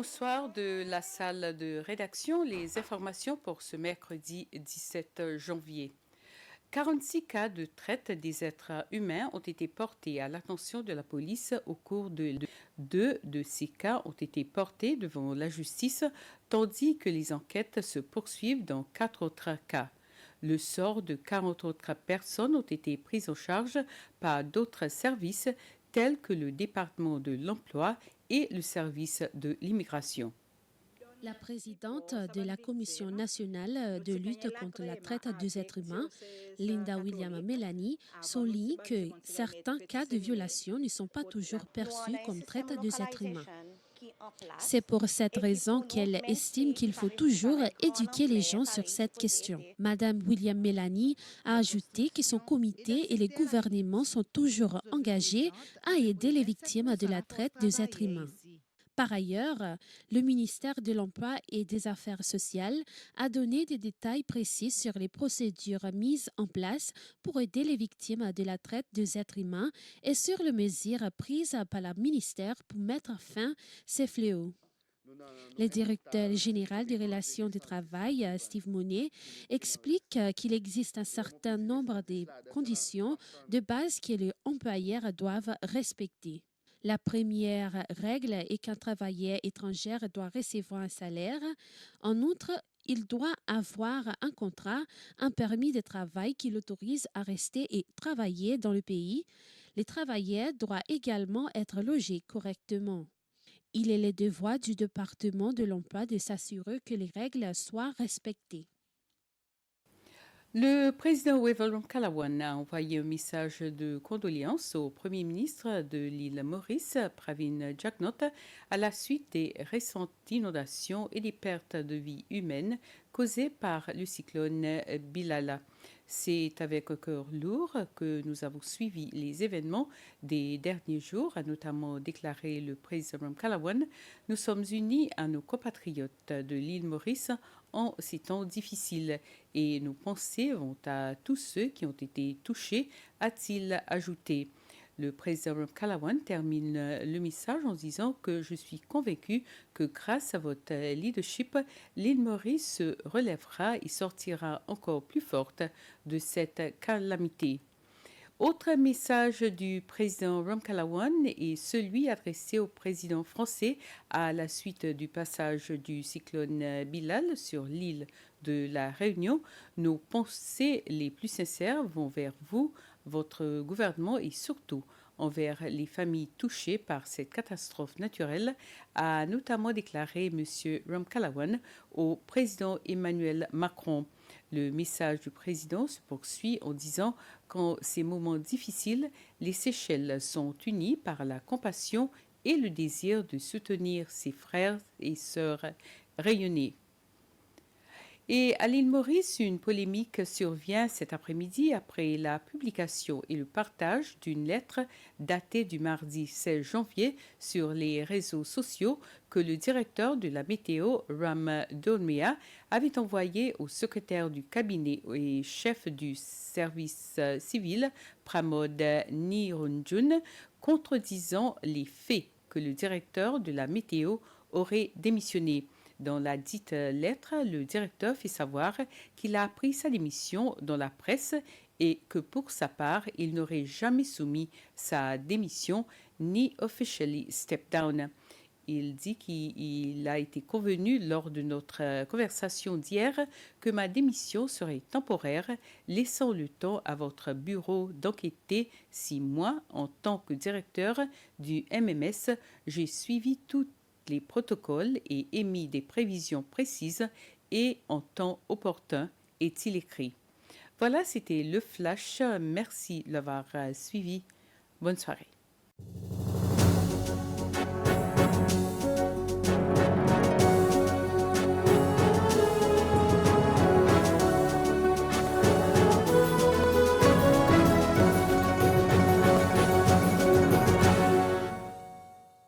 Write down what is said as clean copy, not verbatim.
Bonsoir de la salle de rédaction. Les informations pour ce mercredi 17 janvier. 46 cas de traite des êtres humains ont été portés à l'attention de la police au cours de deux de ces cas ont été portés devant la justice, tandis que les enquêtes se poursuivent dans 4 autres cas. Le sort de 40 autres personnes ont été prises en charge par d'autres services tels que le département de l'emploi et le service de l'immigration. La présidente de la Commission nationale de lutte contre la traite des êtres humains, Linda Williams-Melanie, souligne que certains cas de violation ne sont pas toujours perçus comme traite des êtres humains. C'est pour cette raison qu'elle estime qu'il faut toujours éduquer les gens sur cette question. Madame Williams-Melanie a ajouté que son comité et les gouvernements sont toujours engagés à aider les victimes de la traite des êtres humains. Par ailleurs, le ministère de l'Emploi et des Affaires sociales a donné des détails précis sur les procédures mises en place pour aider les victimes de la traite des êtres humains et sur les mesures prises par le ministère pour mettre fin à ces fléaux. Le directeur général des relations de travail, Steve Monet, explique qu'il existe un certain nombre de conditions de base que les employeurs doivent respecter. La première règle est qu'un travailleur étranger doit recevoir un salaire. En outre, il doit avoir un contrat, un permis de travail qui l'autorise à rester et travailler dans le pays. Les travailleurs doivent également être logés correctement. Il est le devoir du département de l'emploi de s'assurer que les règles soient respectées. Le président Wavell Ramkalawan a envoyé un message de condoléances au premier ministre de l'île Maurice, Pravin Jagnot, à la suite des récentes inondations et des pertes de vie humaines causées par le cyclone Bilala. C'est avec un cœur lourd que nous avons suivi les événements des derniers jours, a notamment déclaré le président Ramkalawan. Nous sommes unis à nos compatriotes de l'île Maurice en ces temps difficiles et nos pensées vont à tous ceux qui ont été touchés, a-t-il ajouté. Le président Ramkalawan termine le message en disant que je suis convaincu que grâce à votre leadership, l'île Maurice se relèvera et sortira encore plus forte de cette calamité. Autre message du président Ramkalawan est celui adressé au président français à la suite du passage du cyclone Bilal sur l'île de la Réunion. Nos pensées les plus sincères vont vers vous, votre gouvernement et surtout envers les familles touchées par cette catastrophe naturelle, a notamment déclaré M. Ramkalawan au président Emmanuel Macron. Le message du président se poursuit en disant qu'en ces moments difficiles, les Seychelles sont unies par la compassion et le désir de soutenir ses frères et sœurs rayonnés. Et à l'île Maurice, une polémique survient cet après-midi après la publication et le partage d'une lettre datée du mardi 16 janvier sur les réseaux sociaux que le directeur de la météo, Ram Dolmea, avait envoyée au secrétaire du cabinet et chef du service civil, Pramod Nirunjun, contredisant les faits que le directeur de la météo aurait démissionné. Dans la dite lettre, le directeur fait savoir qu'il a appris sa démission dans la presse et que pour sa part, il n'aurait jamais soumis sa démission ni officially step down. Il dit qu'il a été convenu lors de notre conversation d'hier que ma démission serait temporaire, laissant le temps à votre bureau d'enquêter si moi, en tant que directeur du MMS, j'ai suivi toutes les protocoles et émis des prévisions précises et en temps opportun, est-il écrit. Voilà, c'était le flash. Merci de l'avoir suivi. Bonne soirée.